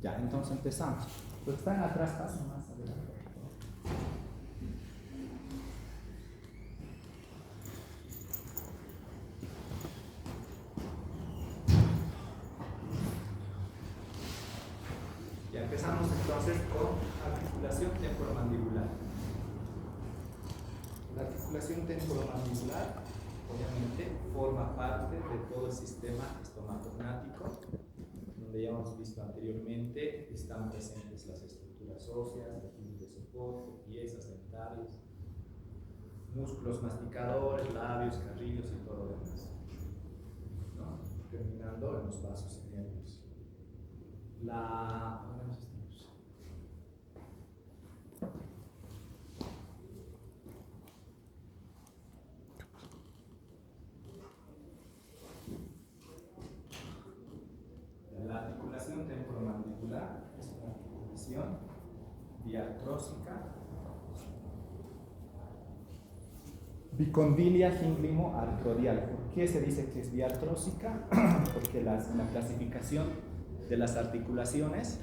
Ya, entonces empezamos. Los que están atrás pasen más adelante. Ya empezamos entonces con articulación temporomandibular. La articulación temporomandibular obviamente forma parte de todo el sistema estomatognático, donde ya hemos visto anteriormente están presentes las estructuras óseas, tejidos de soporte, piezas dentales, músculos masticadores, labios, carrillos y todo lo demás, ¿no? Terminando en los vasos y nervios. La articulación temporomandibular es una articulación diartrósica, bicondilia gínglimo artrodial. ¿Por qué se dice que es diartrósica? Porque la clasificación de las articulaciones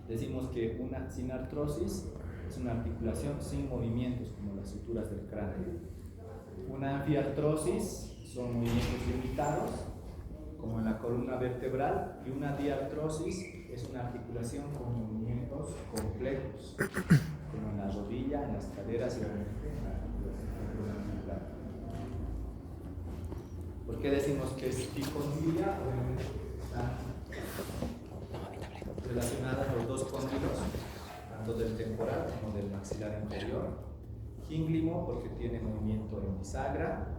decimos que una sin artrosis es una articulación sin movimientos, como las suturas del cráneo. Una anfiartrosis son movimientos limitados, como en la columna vertebral, y una diartrosis es una articulación con movimientos complejos, como en la rodilla, en las caderas y obviamente en la articulación temporomandibular. ¿Por qué decimos que es bicondilia? Obviamente están relacionadas los dos cóndilos, tanto del temporal como del maxilar inferior. Gínglimo porque tiene movimiento en bisagra,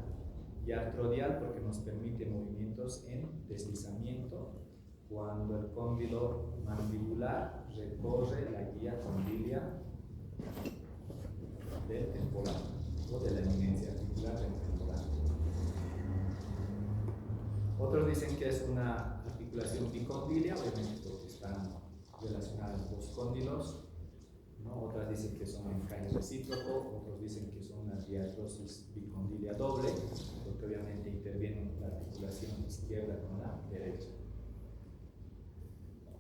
y artrodial porque nos permite movimientos en deslizamiento cuando el cóndilo mandibular recorre la guía condilia del temporal o de la eminencia articular del temporal. Otros dicen que es una articulación bicondilia, obviamente porque están relacionados dos cóndilos, ¿no? Otras dicen que son encaje recíproco, otros dicen que son una diartrosis bicondilia doble, porque obviamente interviene la articulación izquierda con la derecha.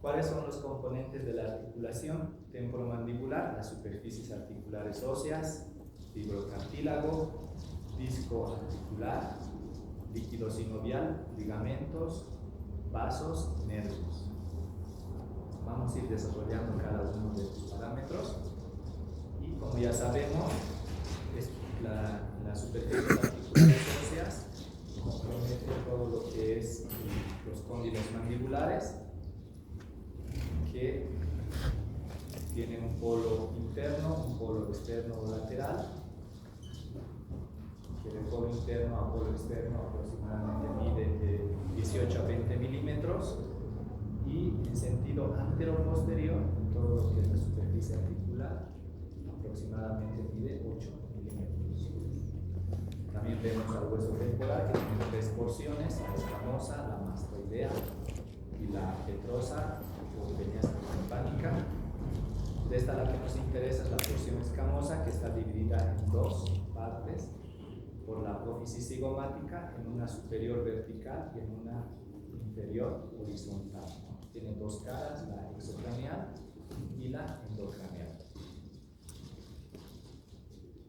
¿Cuáles son los componentes de la articulación temporomandibular? Las superficies articulares óseas, fibrocartílago, disco articular, líquido sinovial, ligamentos, vasos, nervios. Vamos a ir desarrollando cada uno de estos parámetros y, como ya sabemos, la superficie articulares óseas compromete todo lo que es los cóndilos mandibulares, que tienen un polo interno, un polo externo o lateral, que del polo interno a polo externo aproximadamente mide de 18 a 20 milímetros, y en sentido antero-posterior, todo lo que es la superficie articular, aproximadamente mide 8 milímetros. También vemos al hueso temporal, que tiene tres porciones: la escamosa, la mastoidea y la petrosa o peñasca campánica. De esta, la que nos interesa es la porción escamosa, que está dividida en dos partes por la apófisis cigomática, en una superior vertical y en una inferior horizontal. Tiene dos caras, la exocraneal y la endocraneal.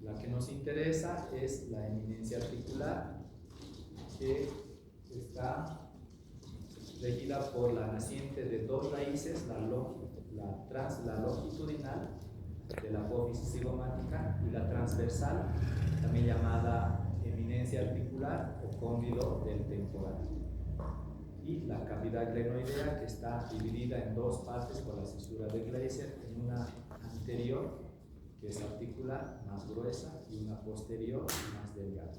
La que nos interesa es la eminencia articular, que está regida por la naciente de dos raíces, la longitudinal de la apófisis cigomática y la transversal, también llamada eminencia articular o cóndilo del temporal, y la cavidad glenoidea, que está dividida en dos partes por la cisura de Gleiser, en una anterior, que es articular, más gruesa, y una posterior, más delgada.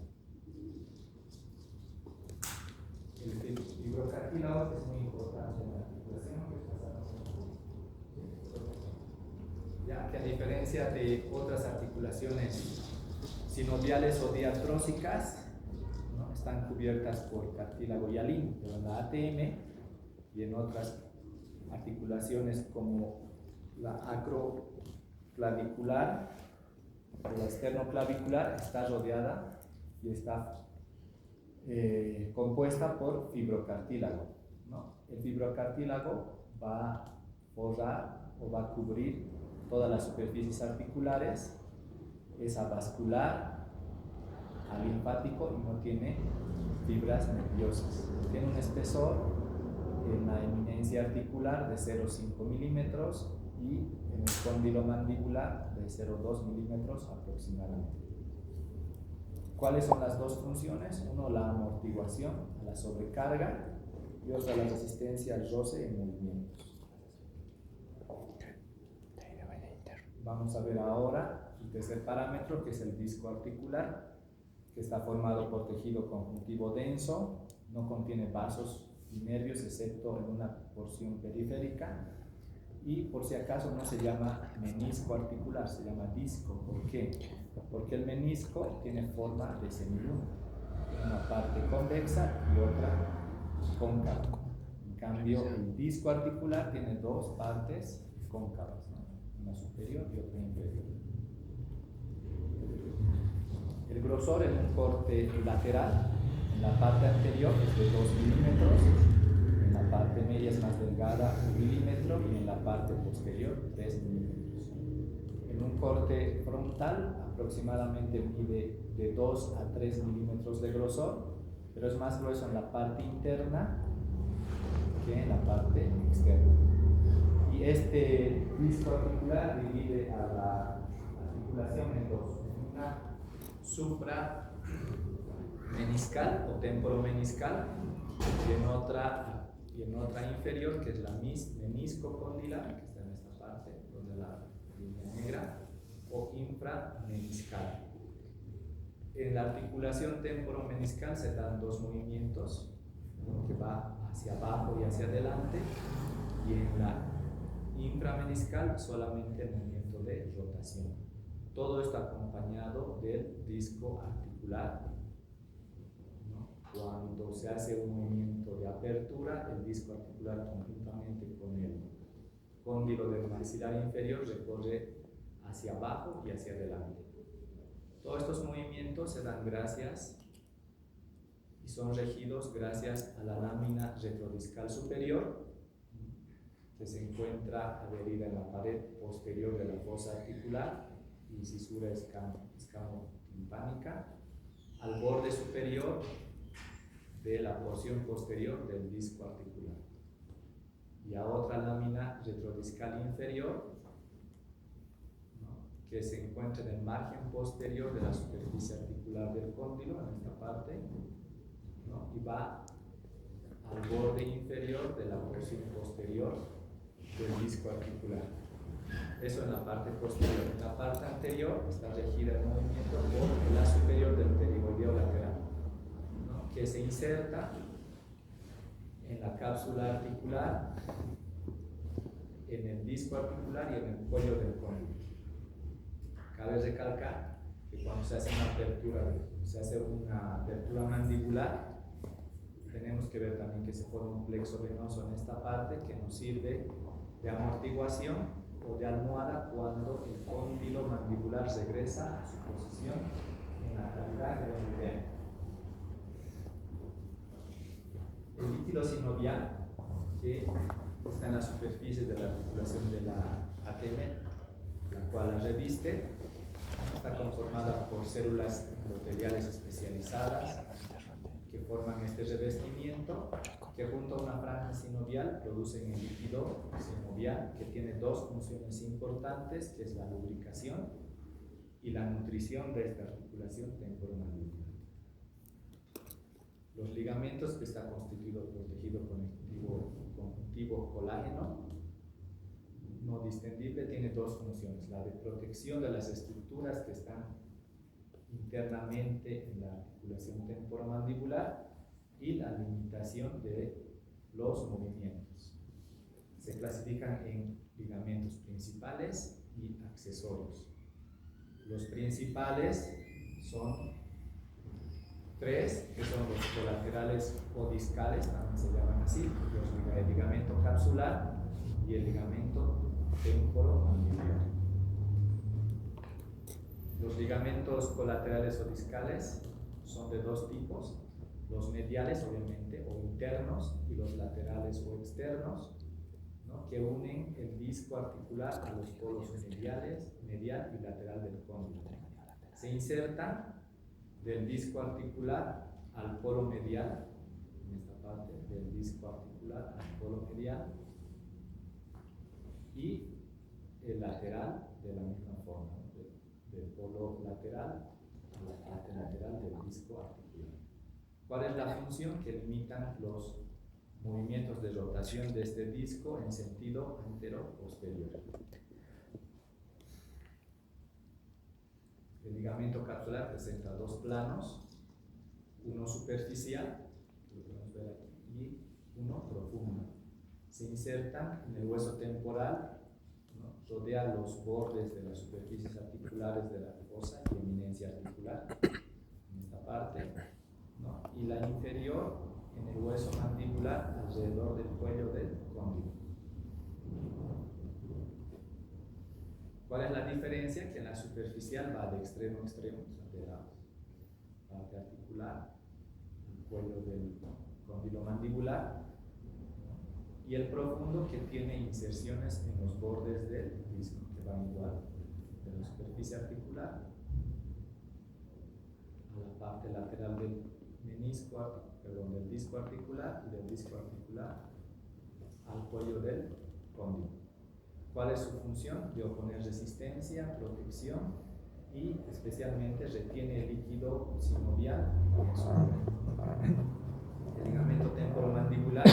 El fibrocartílago es muy importante en la articulación, ya que a diferencia de otras articulaciones sinoviales o diartrósicas, ¿no?, están cubiertas por cartílago hialino, pero en la ATM y en otras articulaciones como la acroclavicular o la esternoclavicular está rodeada y está compuesta por fibrocartílago, ¿no? El fibrocartílago va a forrar o va a cubrir todas las superficies articulares, es avascular, alinfático y no tiene fibras nerviosas. Tiene un espesor en la eminencia articular de 0,5 milímetros y en el cóndilo mandibular de 0,2 milímetros aproximadamente. ¿Cuáles son las dos funciones? Uno, la amortiguación a la sobrecarga y otra, la resistencia al roce en movimientos. Vamos a ver ahora el tercer parámetro, que es el disco articular, que está formado por tejido conjuntivo denso, no contiene vasos y nervios excepto en una porción periférica, y por si acaso no se llama menisco articular, se llama disco. ¿Por qué? Porque el menisco tiene forma de semiluna, una parte convexa y otra cóncava. En cambio, el disco articular tiene dos partes cóncavas, ¿no? Una superior y otra inferior. El grosor en un corte lateral, en la parte anterior es de 2 milímetros, en la parte media es más delgada 1 milímetro y en la parte posterior 3 milímetros. En un corte frontal aproximadamente mide de 2 a 3 milímetros de grosor, pero es más grueso en la parte interna que en la parte externa. Y este disco articular divide a la articulación en dos, en una suprameniscal o temporomeniscal y en otra inferior, que es la meniscocondilar, que está en esta parte, donde la línea negra, o inframeniscal. En la articulación temporomeniscal se dan dos movimientos, uno que va hacia abajo y hacia adelante, y en la inframeniscal solamente el movimiento de rotación. Todo esto acompañado del disco articular, ¿no? Cuando se hace un movimiento de apertura, el disco articular conjuntamente con el cóndilo del maxilar inferior recorre hacia abajo y hacia adelante. Todos estos movimientos se dan gracias y son regidos gracias a la lámina retrodiscal superior, que se encuentra adherida en la pared posterior de la fosa articular, incisura escamotimpánica, al borde superior de la porción posterior del disco articular, y a otra lámina retrodiscal inferior, ¿no?, que se encuentra en el margen posterior de la superficie articular del cóndilo, en esta parte, ¿no?, y va al borde inferior de la porción posterior del disco articular. Eso en la parte posterior. En la parte anterior está regida el movimiento por la superior del pterigoideo lateral, ¿no?, que se inserta en la cápsula articular, en el disco articular y en el cuello del cóndilo. Cabe recalcar que cuando se hace una apertura mandibular, tenemos que ver también que se forma un plexo venoso en esta parte que nos sirve de amortiguación o de almohada cuando el cóndilo mandibular regresa a su posición en la cavidad geroidea. El líquido sinovial, que está en la superficie de la articulación de la ATM, la cual la reviste, está conformada por células endoteliales especializadas que forman este revestimiento, que junto a una franja sinovial producen el líquido sinovial, que tiene dos funciones importantes, que es la lubricación y la nutrición de esta articulación temporomandibular. Los ligamentos, que está constituido por tejido conjuntivo colágeno no distendible, tiene dos funciones: la de protección de las estructuras que están internamente en la articulación temporomandibular y la limitación de los movimientos. Se clasifican en ligamentos principales y accesorios. Los principales son tres, que son los colaterales o discales, también se llaman así, el ligamento capsular y el ligamento temporomandibular. Los ligamentos colaterales o discales son de dos tipos: los mediales, obviamente, o internos, y los laterales o externos, ¿no?, disco articular a los polos medial y lateral del cóndilo. Se insertan del disco articular al polo medial, en esta parte, del disco articular al polo medial, y el lateral de la misma forma, ¿no? Del polo lateral a la parte lateral del disco articular. ¿Cuál es la función? Que limitan los movimientos de rotación de este disco en sentido antero-posterior. El ligamento capsular presenta dos planos, uno superficial, que lo podemos ver aquí, y uno profundo. Se insertan en el hueso temporal, ¿no? Rodea los bordes de las superficies articulares de la fosa y eminencia articular, en esta parte, ¿no? Y la inferior en el hueso mandibular alrededor del cuello del cóndilo. ¿Cuál es la diferencia? Que en la superficial va de extremo a extremo, o sea, de la parte articular, el cuello del cóndilo mandibular, ¿no? Y el profundo que tiene inserciones en los bordes del disco, que van igual de la superficie articular a la parte lateral del menisco, del disco articular, y del disco articular al cuello del cóndilo. ¿Cuál es su función? De oponer resistencia, protección y especialmente retiene el líquido sinovial en su cuerpo. El ligamento temporomandibular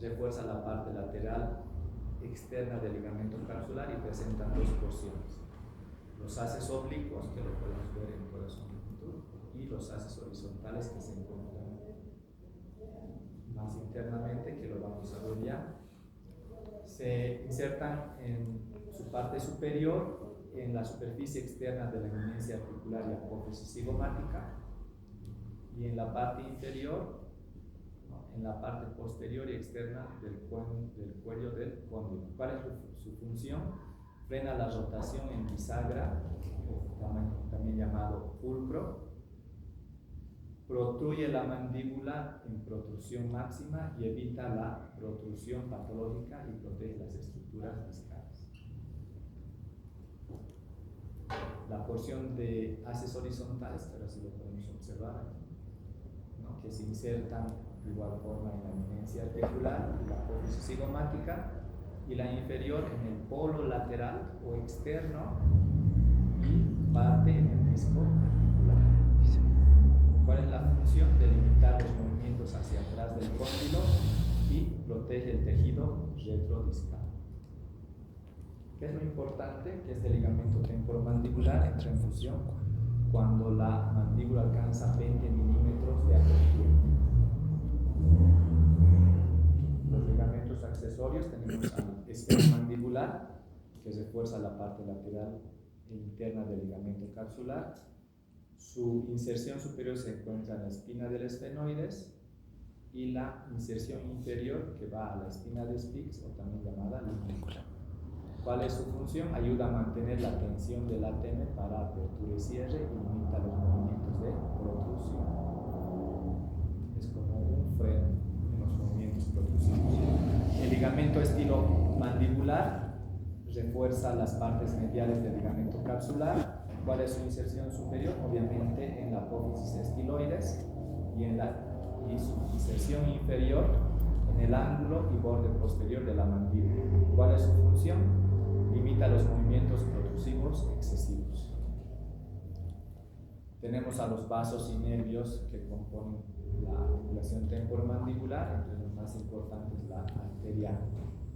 refuerza la parte lateral externa del ligamento capsular y presenta dos porciones: los haces oblicuos, que lo podemos ver en toda su longitud, y los haces horizontales, que se encuentran más internamente, que lo vamos a ver ya. Se insertan en su parte superior, en la superficie externa de la eminencia articular y apófisis cigomática, y en la parte inferior, ¿no? En la parte posterior y externa del cuello del cóndilo. ¿Cuál es su función? Frena la rotación en bisagra, o también llamado fulcro. Protruye la mandíbula en protrusión máxima y evita la protrusión patológica y protege las estructuras discales. La porción de haces horizontales, que ahora sí lo podemos observar, ¿no? Que se insertan de igual forma en la eminencia articular y la apófisis cigomática, y la inferior en el polo lateral o externo y parte en el disco articular. ¿Cuál es la función? De limitar los movimientos hacia atrás del cóndilo y protege el tejido retrodiscal. ¿Qué es lo importante? Que este ligamento temporomandibular entra en función cuando la mandíbula alcanza 20 milímetros de apertura. Los ligamentos accesorios tenemos al esfenomandibular, que refuerza la parte lateral e interna del ligamento capsular. Su inserción superior se encuentra en la espina del esfenoides, y la inserción inferior, que va a la espina de Spix, o también llamada ligíncula. ¿Cuál es su función? Ayuda a mantener la tensión del ATM para apertura y cierre y limita los movimientos de protrusión. Es como un freno en los movimientos protrusivos. El ligamento estilomandibular refuerza las partes mediales del ligamento capsular. ¿Cuál es su inserción superior? Obviamente en la apófisis estiloides, y su inserción inferior en el ángulo y borde posterior de la mandíbula. ¿Cuál es su función? Limita los movimientos protrusivos excesivos. Tenemos a los vasos y nervios que componen la articulación temporomandibular, entre los más importantes la arteria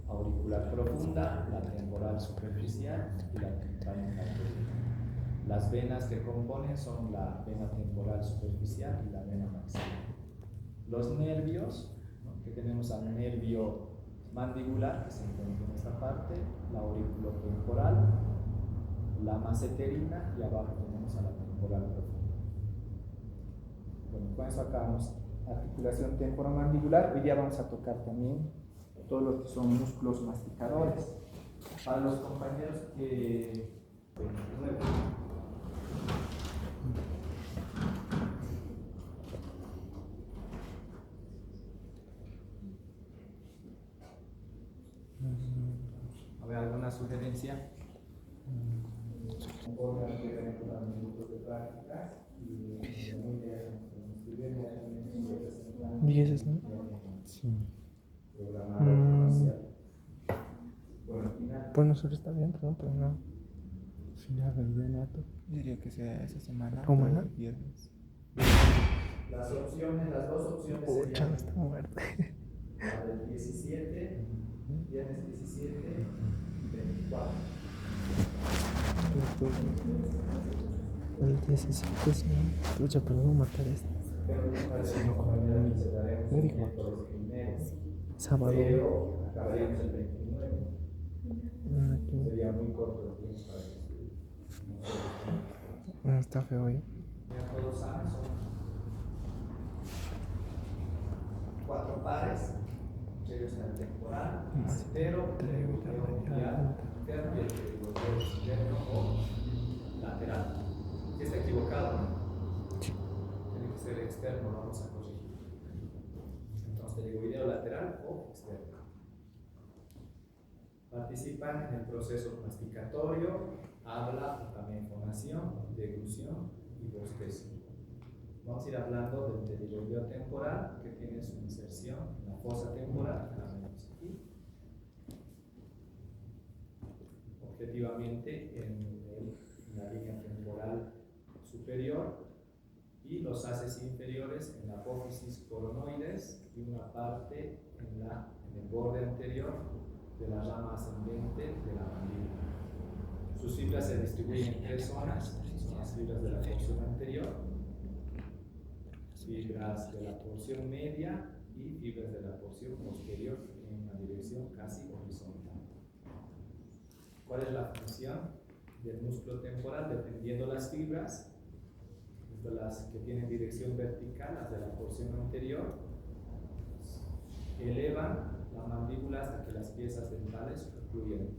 auricular profunda, la temporal superficial y la timpánica anterior. Las venas que componen son la vena temporal superficial y la vena maxilar. Los nervios, ¿no? Que tenemos al nervio mandibular, que se encuentra en esta parte, la auriculotemporal, la maseterina, y abajo tenemos a la temporal profunda. Bueno, con eso acabamos articulación temporomandibular. Hoy día vamos a tocar también todos los que son músculos masticadores. Para los compañeros que 29. A ¿Ve alguna sugerencia? Conforme a lo que tenemos también grupos de prácticas y muy bien, ¿Dices, no? Sí. Pues nosotros está bien, pero no. Final de nato. Diría que sea esa semana. ¿O mañana? Viernes. Las opciones, las dos opciones Pucha, serían está muerto. la del 17, viernes 17 y 24. El 17 sí. Pucha, pero no matar esto. Me dijo. Sábado. Pero acabaríamos el 29. Aquí. Sería muy corto el tiempo para que No, está feo, ¿eh? ya todos saben, son 4 pares. Entre ellos está el temporal, macetero, perigoteo mundial, interno y el perigoteo externo o lateral. Si está equivocado, ¿no? Tiene que ser externo, vamos a corregir. Entonces, perigoteo lateral o externo. Participan en el proceso masticatorio, habla o también fonación, deglución y bostezo. Vamos a ir hablando del pterigoideo temporal, que tiene su inserción en la fosa temporal, que la vemos aquí. Objetivamente en la línea temporal superior, y los haces inferiores en la apófisis coronoides y una parte en el borde anterior de la rama ascendente de la mandíbula. Sus fibras se distribuyen en 3 zonas, son las fibras de la porción anterior, fibras de la porción media y fibras de la porción posterior en una dirección casi horizontal. ¿Cuál es la función del músculo temporal? Dependiendo de las fibras, de las que tienen dirección vertical, las de la porción anterior, elevan la mandíbula hasta que las piezas dentales concluyen.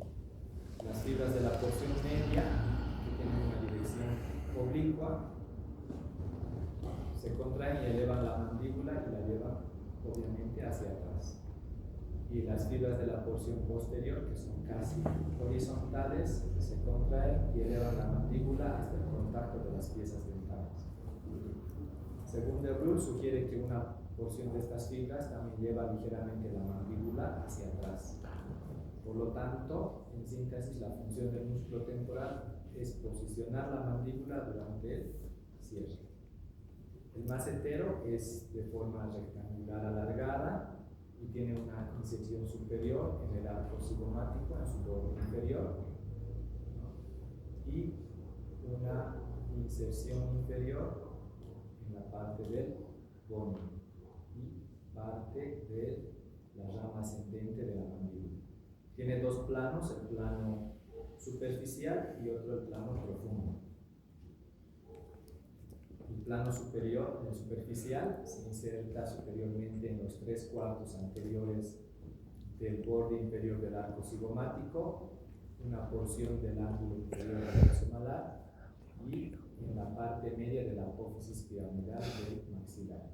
Las fibras de la porción media, que tienen una dirección oblicua, se contraen y elevan la mandíbula y la llevan obviamente hacia atrás. Y las fibras de la porción posterior, que son casi horizontales, se contraen y elevan la mandíbula hasta el contacto de las piezas dentales. Según de Breuil, sugiere que una porción de estas fibras también lleva ligeramente la mandíbula hacia atrás. Por lo tanto, en síntesis, la función del músculo temporal es posicionar la mandíbula durante el cierre. El macetero es de forma rectangular alargada y tiene una inserción superior en el arco cigomático, en su borde inferior, y una inserción inferior en la parte del bono y parte de la rama ascendente de la mandíbula. Tiene 2 planos, el plano superficial y otro el plano profundo. El plano superior, el superficial, se inserta superiormente en los 3/4 anteriores del borde inferior del arco cigomático, una porción del ángulo inferior del hueso malar y en la parte media de la apófisis piramidal del maxilar.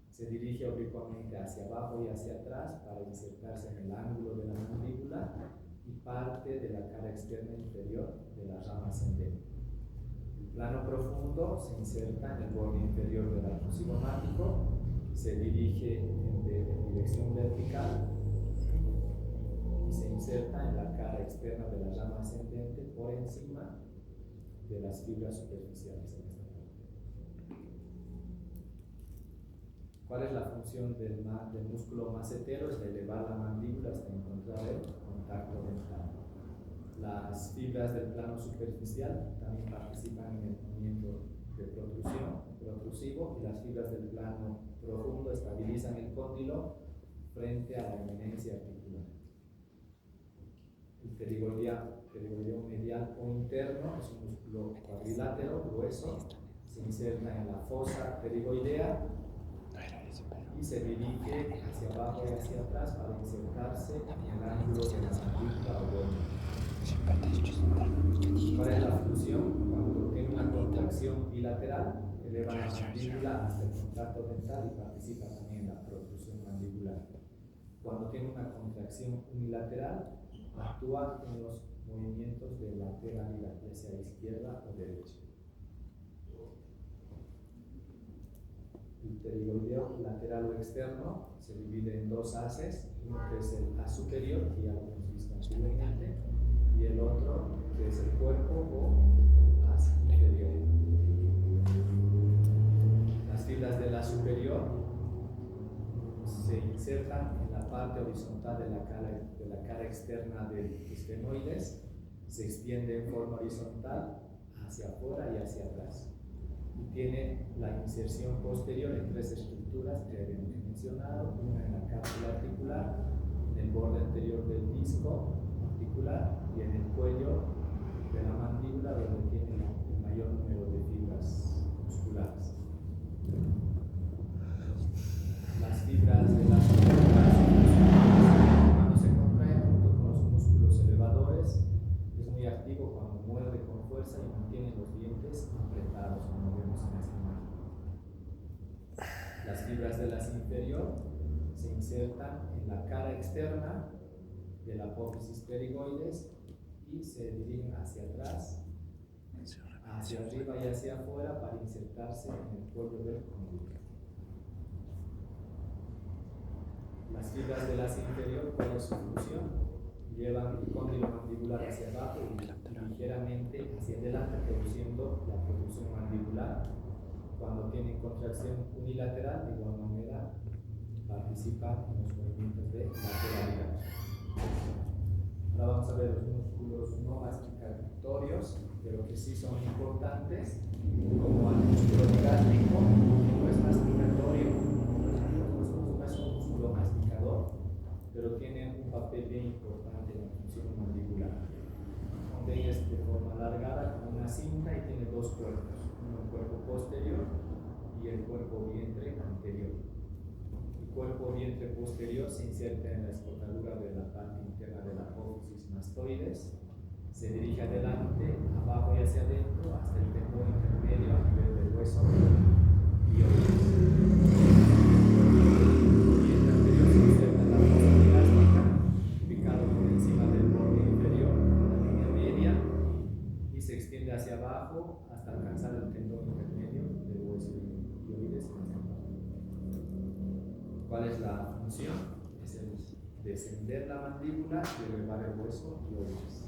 Se dirige oblicuamente hacia abajo y hacia atrás para insertarse en el ángulo de la mandíbula y parte de la cara externa inferior de la rama ascendente. El plano profundo se inserta en el borde inferior del arco cigomático, se dirige en dirección vertical y se inserta en la cara externa de la rama ascendente por encima de las fibras superficiales. ¿Cuál es la función del músculo macetero? Es de elevar la mandíbula hasta encontrar el contacto dental. Las fibras del plano superficial también participan en el movimiento de protrusión, protrusivo, y las fibras del plano profundo estabilizan el cóndilo frente a la eminencia articular. El pterigoideo medial o interno es un músculo cuadrilátero, grueso, se inserta en la fosa pterigoidea y se dirige hacia abajo y hacia atrás para insertarse en el ángulo de la mandíbula o bono. ¿Cuál es la función? Cuando tiene una contracción bilateral, eleva la mandíbula hasta el contacto dental y participa también en la protrusión mandibular. Cuando tiene una contracción unilateral, actúa en los movimientos de lateralidad, ya sea izquierda o derecha. El pterigoideo lateral o externo se divide en dos haces, uno que es el haz superior, que ya lo hemos visto anteriormente, y el otro que es el cuerpo o haz inferior. Las fibras del haz superior se insertan en la parte horizontal de la cara externa del estenoides, se extiende en forma horizontal hacia afuera y hacia atrás. Y tiene la inserción posterior en tres estructuras que habíamos mencionado, una en la cápsula articular, en el borde anterior del disco articular y en el cuello de la mandíbula, donde tiene el mayor número de fibras musculares. Las fibras de las fibras cuando se contraen junto con los músculos elevadores, es muy activo cuando muerde con fuerza y mantiene los dientes apretados, como vemos en esta imagen. Las fibras de la inferior se insertan en la cara externa de la apófisis pterigoides y se dirigen hacia atrás, hacia arriba y hacia afuera para insertarse en el cuello del cóndilo. Las fibras de la inferior, ¿cuál es su función? Llevan el cóndilo mandibular hacia abajo y ligeramente hacia adelante, produciendo la producción mandibular. Cuando tienen contracción unilateral, de igual manera participan en los movimientos de lateralidad. Ahora vamos a ver los músculos no masticatorios, pero que sí son importantes, como el músculo gástrico, que no es masticatorio, no es un músculo masticador, pero tiene un papel bien importante en la función mandibular. Ven de forma alargada con una cinta y tiene dos cuerpos, uno el cuerpo posterior y el cuerpo vientre anterior. El cuerpo vientre posterior se inserta en la escotadura de la parte interna de la apófisis mastoides, se dirige adelante, abajo y hacia adentro hasta el tendón intermedio a nivel del hueso y oídos. Hacia abajo hasta alcanzar el tendón intermedio del hueso y oídos. ¿Cuál es la función? Es el descender la mandíbula y elevar el hueso y oídos.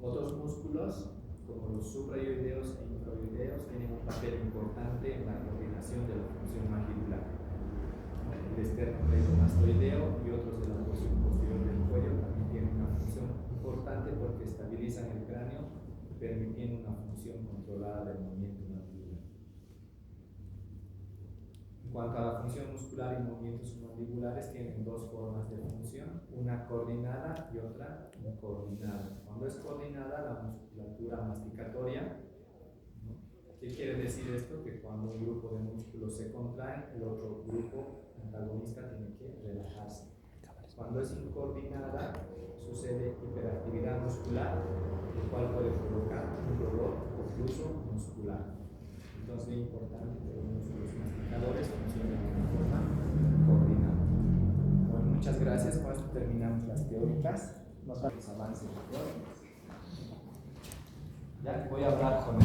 Otros músculos, como los suprayoideos e infrayoideos, tienen un papel importante en la coordinación de la función mandibular. El esternocleidomastoideo y otros de la porción posterior del cuello también tienen una función importante porque estabilizan el cráneo, permitiendo una función controlada del movimiento mandibular. En cuanto a la función muscular y movimientos mandibulares, tienen dos formas de función, una coordinada y otra incoordinada. Cuando es coordinada, la musculatura masticatoria, ¿qué quiere decir esto? Que cuando un grupo de músculos se contrae, el otro grupo antagonista tiene que relajarse. Cuando es incoordinada, sucede hiperactividad muscular, lo cual puede provocar un dolor ocluso muscular. Entonces es importante que los músculos masticadores funcionen de una forma coordinada. Bueno, muchas gracias. Con esto terminamos las teóricas. Nos vamos a avances teóricos. Ya voy a hablar con el